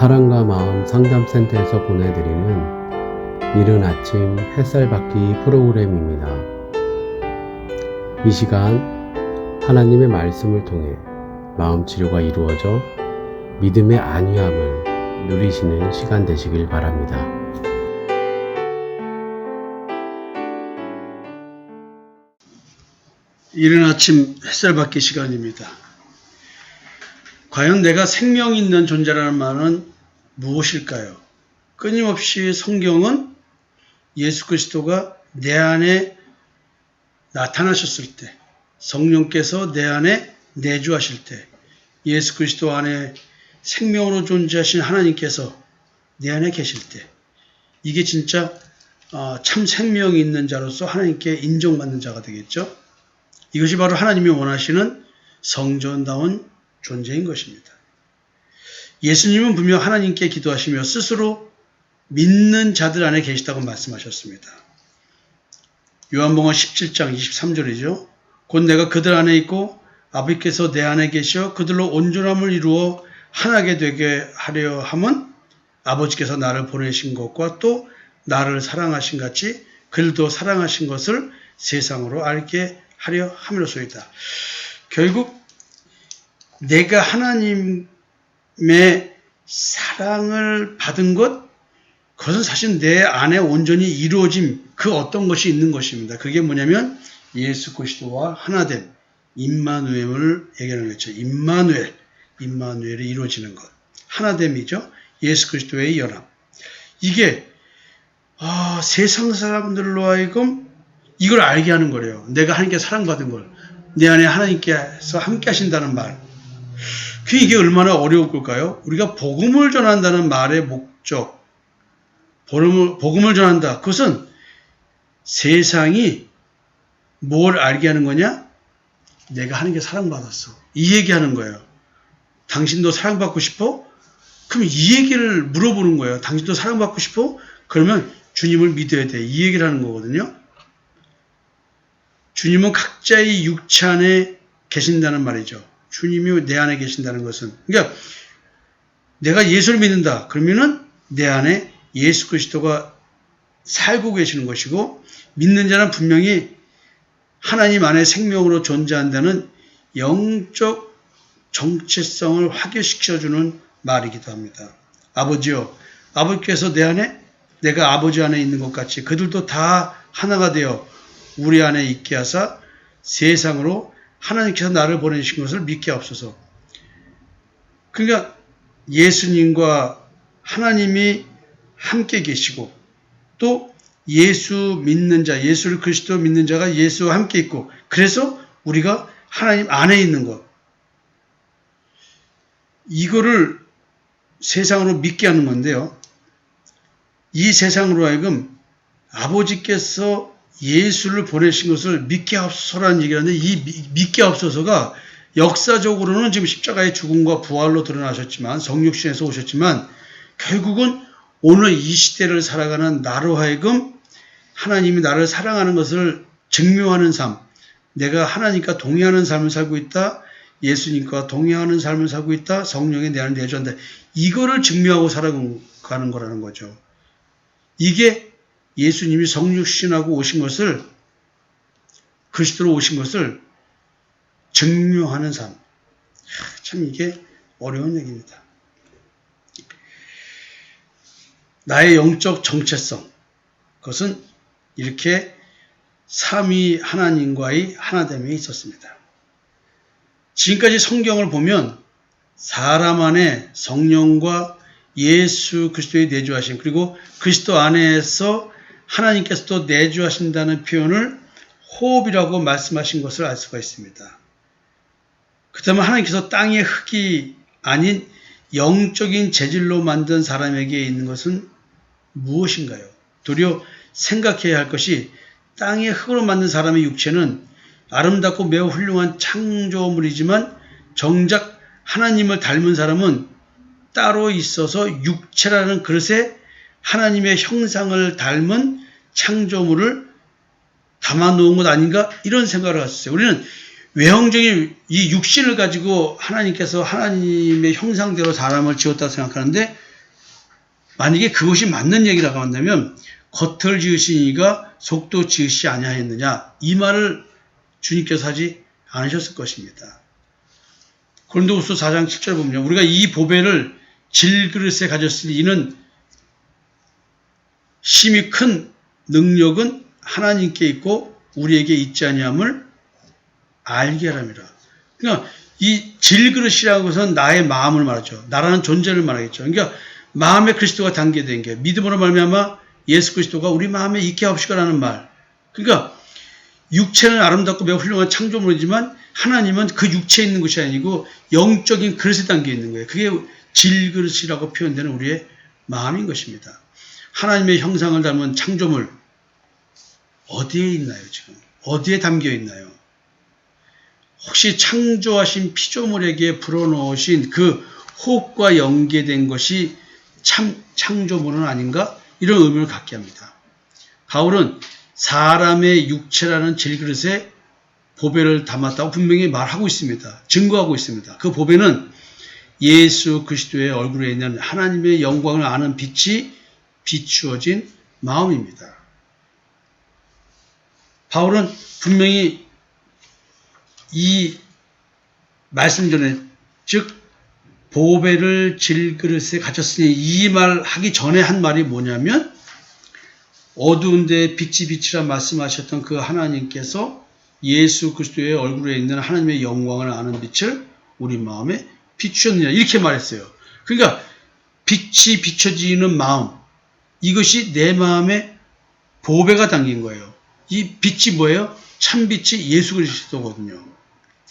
사랑과 마음 상담센터에서 보내드리는 이른 아침 햇살 받기 프로그램입니다. 이 시간 하나님의 말씀을 통해 마음 치료가 이루어져 믿음의 안위함을 누리시는 시간 되시길 바랍니다. 이른 아침 햇살 받기 시간입니다. 과연 내가 생명 있는 존재라는 말은 무엇일까요? 끊임없이 성경은 예수 그리스도가 내 안에 나타나셨을 때, 성령께서 내 안에 내주하실 때, 예수 그리스도 안에 생명으로 존재하신 하나님께서 내 안에 계실 때, 이게 진짜 참 생명이 있는 자로서 하나님께 인정받는 자가 되겠죠. 이것이 바로 하나님이 원하시는 성전다운 존재인 것입니다. 예수님은 분명 하나님께 기도하시며 스스로 믿는 자들 안에 계시다고 말씀하셨습니다. 요한복음 17장 23절이죠. 곧 내가 그들 안에 있고 아버지께서 내 안에 계시어 그들로 온전함을 이루어 하나게 되게 하려 함은 아버지께서 나를 보내신 것과 또 나를 사랑하신 같이 그들도 사랑하신 것을 세상으로 알게 하려 함이로소이다. 결국 내가 하나님의 사랑을 받은 것, 그것은 사실 내 안에 온전히 이루어진 그 어떤 것이 있는 것입니다. 그게 뭐냐면 예수 그리스도와 하나됨, 임마누엘을 얘기하는 거죠. 임마누엘이 이루어지는 것. 하나됨이죠. 예수 그리스도의 연합. 이게 세상 사람들로 하여금 이걸 알게 하는 거래요. 내가 하나님께 사랑받은 걸. 내 안에 하나님께서 함께 하신다는 말. 이게 얼마나 어려울 걸까요? 우리가 복음을 전한다는 말의 목적, 복음을 전한다. 그것은 세상이 뭘 알게 하는 거냐? 내가 하나님께 사랑받았어. 이 얘기하는 거예요. 당신도 사랑받고 싶어? 그럼 이 얘기를 물어보는 거예요. 당신도 사랑받고 싶어? 그러면 주님을 믿어야 돼. 이 얘기를 하는 거거든요. 주님은 각자의 육체 안에 계신다는 말이죠. 주님이 내 안에 계신다는 것은, 그러니까 내가 예수를 믿는다. 그러면은 내 안에 예수 그리스도가 살고 계시는 것이고, 믿는 자는 분명히 하나님 안에 생명으로 존재한다는 영적 정체성을 확인시켜주는 말이기도 합니다. 아버지요, 아버지께서 내 안에, 내가 아버지 안에 있는 것 같이 그들도 다 하나가 되어 우리 안에 있게 하사 세상으로 하나님께서 나를 보내신 것을 믿게 하옵소서. 그러니까 예수님과 하나님이 함께 계시고 또 예수 믿는 자, 예수를 그리스도 믿는 자가 예수와 함께 있고 그래서 우리가 하나님 안에 있는 것. 이거를 세상으로 믿게 하는 건데요. 이 세상으로 하여금 아버지께서 예수를 보내신 것을 믿게 하옵소서라는 얘기를 하는데 이 믿게 하옵소서가 역사적으로는 지금 십자가의 죽음과 부활로 드러나셨지만 성육신에서 오셨지만 결국은 오늘 이 시대를 살아가는 나로 하여금 하나님이 나를 사랑하는 것을 증명하는 삶, 내가 하나님과 동의하는 삶을 살고 있다, 예수님과 동의하는 삶을 살고 있다, 성령이 내 안에 내주한다. 이거를 증명하고 살아가는 거라는 거죠. 이게 예수님이 성육신하고 오신 것을, 그리스도로 오신 것을 증명하는 삶. 참 이게 어려운 얘기입니다. 나의 영적 정체성. 그것은 이렇게 삼위 하나님과의 하나됨에 있었습니다. 지금까지 성경을 보면 사람 안에 성령과 예수 그리스도의 내주하심, 그리고 그리스도 안에서 하나님께서도 내주하신다는 표현을 호흡이라고 말씀하신 것을 알 수가 있습니다. 그 다음에 하나님께서 땅의 흙이 아닌 영적인 재질로 만든 사람에게 있는 것은 무엇인가요? 도리어 생각해야 할 것이 땅의 흙으로 만든 사람의 육체는 아름답고 매우 훌륭한 창조물이지만 정작 하나님을 닮은 사람은 따로 있어서 육체라는 그릇에 하나님의 형상을 닮은 창조물을 담아놓은 것 아닌가? 이런 생각을 했어요. 우리는 외형적인 이 육신을 가지고 하나님께서 하나님의 형상대로 사람을 지었다고 생각하는데 만약에 그것이 맞는 얘기라고 한다면 겉을 지으신 이가 속도 지으시 아니하였느냐, 이 말을 주님께서 하지 않으셨을 것입니다. 고린도후서 4장 7절 보면 우리가 이 보배를 질그릇에 가졌으니 이는 심히 큰 능력은 하나님께 있고 우리에게 있지 아니함을 알게 하랍니다. 그러니까 이 질그릇이라는 것은 나의 마음을 말하죠. 나라는 존재를 말하겠죠. 그러니까 마음에 그리스도가 담겨된 게 믿음으로 말미암아 예수 그리스도가 우리 마음에 있게 하옵시고라는 말. 그러니까 육체는 아름답고 매우 훌륭한 창조물이지만 하나님은 그 육체에 있는 것이 아니고 영적인 그릇에 담겨 있는 거예요. 그게 질그릇이라고 표현되는 우리의 마음인 것입니다. 하나님의 형상을 닮은 창조물 어디에 있나요? 지금 어디에 담겨 있나요? 혹시 창조하신 피조물에게 불어넣으신 그 호흡과 연계된 것이 참 창조물은 아닌가? 이런 의문을 갖게 합니다. 바울은 사람의 육체라는 질그릇에 보배를 담았다고 분명히 말하고 있습니다. 증거하고 있습니다. 그 보배는 예수 그리스도의 얼굴에 있는 하나님의 영광을 아는 빛이 비추어진 마음입니다. 바울은 분명히 이 말씀 전에, 즉 보배를 질그릇에 가졌으니, 이 말 하기 전에 한 말이 뭐냐면 어두운 데 빛이 비치라 말씀하셨던 그 하나님께서 예수 그리스도의 얼굴에 있는 하나님의 영광을 아는 빛을 우리 마음에 비추셨느냐, 이렇게 말했어요. 그러니까 빛이 비춰지는 마음, 이것이 내 마음에 보배가 담긴 거예요. 이 빛이 뭐예요? 참빛이 예수 그리스도거든요.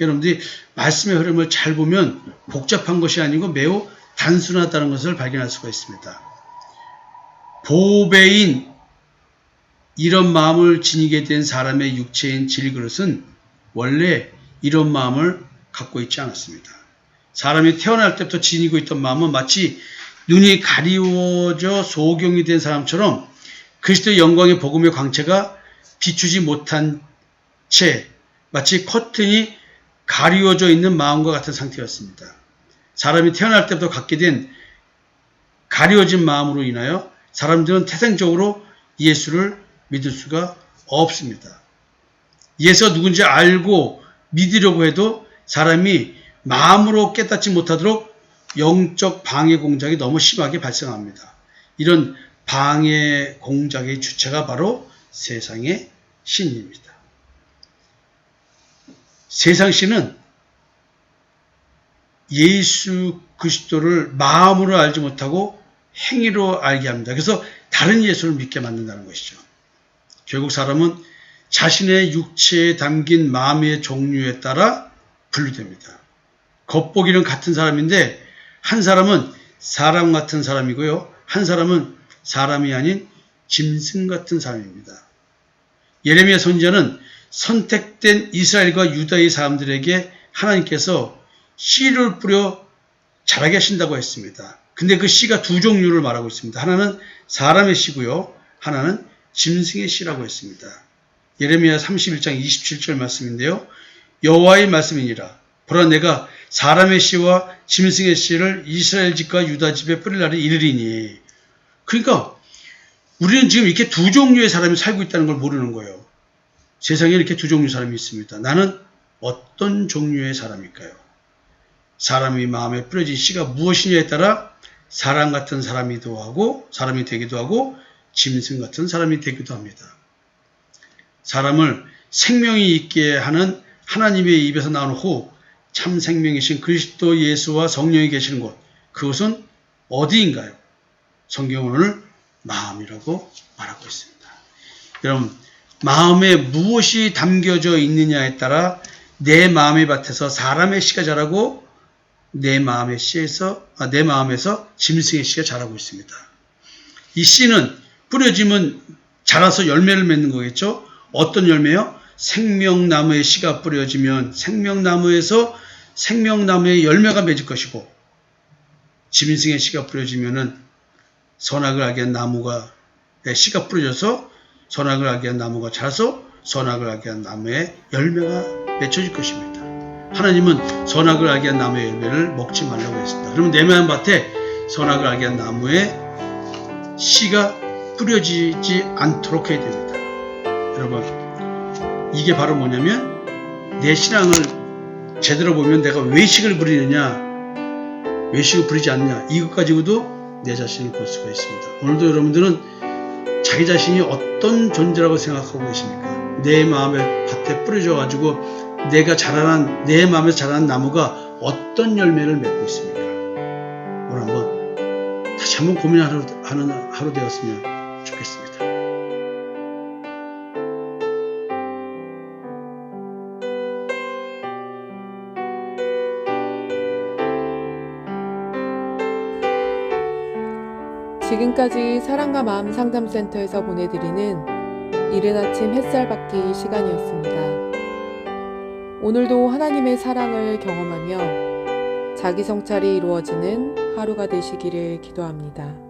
여러분들이 말씀의 흐름을 잘 보면 복잡한 것이 아니고 매우 단순하다는 것을 발견할 수가 있습니다. 보배인 이런 마음을 지니게 된 사람의 육체인 질그릇은 원래 이런 마음을 갖고 있지 않았습니다. 사람이 태어날 때부터 지니고 있던 마음은 마치 눈이 가리워져 소경이 된 사람처럼 그리스도의 영광의 복음의 광채가 비추지 못한 채 마치 커튼이 가리워져 있는 마음과 같은 상태였습니다. 사람이 태어날 때부터 갖게 된 가리워진 마음으로 인하여 사람들은 태생적으로 예수를 믿을 수가 없습니다. 예수가 누군지 알고 믿으려고 해도 사람이 마음으로 깨닫지 못하도록 영적 방해 공작이 너무 심하게 발생합니다. 이런 방해 공작의 주체가 바로 세상의 신입니다. 세상 신은 예수 그리스도를 마음으로 알지 못하고 행위로 알게 합니다. 그래서 다른 예수를 믿게 만든다는 것이죠. 결국 사람은 자신의 육체에 담긴 마음의 종류에 따라 분류됩니다. 겉보기는 같은 사람인데 한 사람은 사람 같은 사람이고요, 한 사람은 사람이 아닌 짐승 같은 사람입니다. 예레미야 선지자는 선택된 이스라엘과 유다의 사람들에게 하나님께서 씨를 뿌려 자라게 하신다고 했습니다. 근데 그 씨가 두 종류를 말하고 있습니다. 하나는 사람의 씨고요, 하나는 짐승의 씨라고 했습니다. 예레미야 31장 27절 말씀인데요. 여호와의 말씀이니라. 보라, 내가 사람의 씨와 짐승의 씨를 이스라엘 집과 유다 집에 뿌릴 날이 이르리니. 그러니까 우리는 지금 이렇게 두 종류의 사람이 살고 있다는 걸 모르는 거예요. 세상에 이렇게 두 종류의 사람이 있습니다. 나는 어떤 종류의 사람일까요? 사람이 마음에 뿌려진 씨가 무엇이냐에 따라 사람 같은 사람이 되기도 하고 짐승 같은 사람이 되기도 합니다. 사람을 생명이 있게 하는 하나님의 입에서 나오는 호흡, 참 생명이신 그리스도 예수와 성령이 계시는 곳, 그것은 어디인가요? 성경은 오늘 마음이라고 말하고 있습니다. 여러분, 마음에 무엇이 담겨져 있느냐에 따라 내 마음의 밭에서 사람의 씨가 자라고 내 마음에서 짐승의 씨가 자라고 있습니다. 이 씨는 뿌려지면 자라서 열매를 맺는 거겠죠? 어떤 열매요? 생명나무의 씨가 뿌려지면 생명나무에서 생명나무의 열매가 맺을 것이고, 짐승의 씨가 뿌려지면은 선악을 알게 한 나무가 씨가 뿌려져서 선악을 알게 한 나무가 자라서 선악을 알게 한 나무의 열매가 맺혀질 것입니다. 하나님은 선악을 알게 한 나무의 열매를 먹지 말라고 했습니다. 그러면 내 마음 밭에 선악을 알게 한 나무의 씨가 뿌려지지 않도록 해야 됩니다. 여러분, 이게 바로 뭐냐면 내 신앙을 제대로 보면 내가 외식을 부리느냐, 외식을 부리지 않느냐, 이것 가지고도 내 자신을 볼 수가 있습니다. 오늘도 여러분들은 자기 자신이 어떤 존재라고 생각하고 계십니까? 내 마음의 밭에 뿌려져 가지고 내 마음에서 자라난 나무가 어떤 열매를 맺고 있습니까? 오늘 한번 다시 한번 고민하는 하루 되었으면 좋겠습니다. 지금까지 사랑과 마음 상담센터에서 보내드리는 이른 아침 햇살 받기 시간이었습니다. 오늘도 하나님의 사랑을 경험하며 자기 성찰이 이루어지는 하루가 되시기를 기도합니다.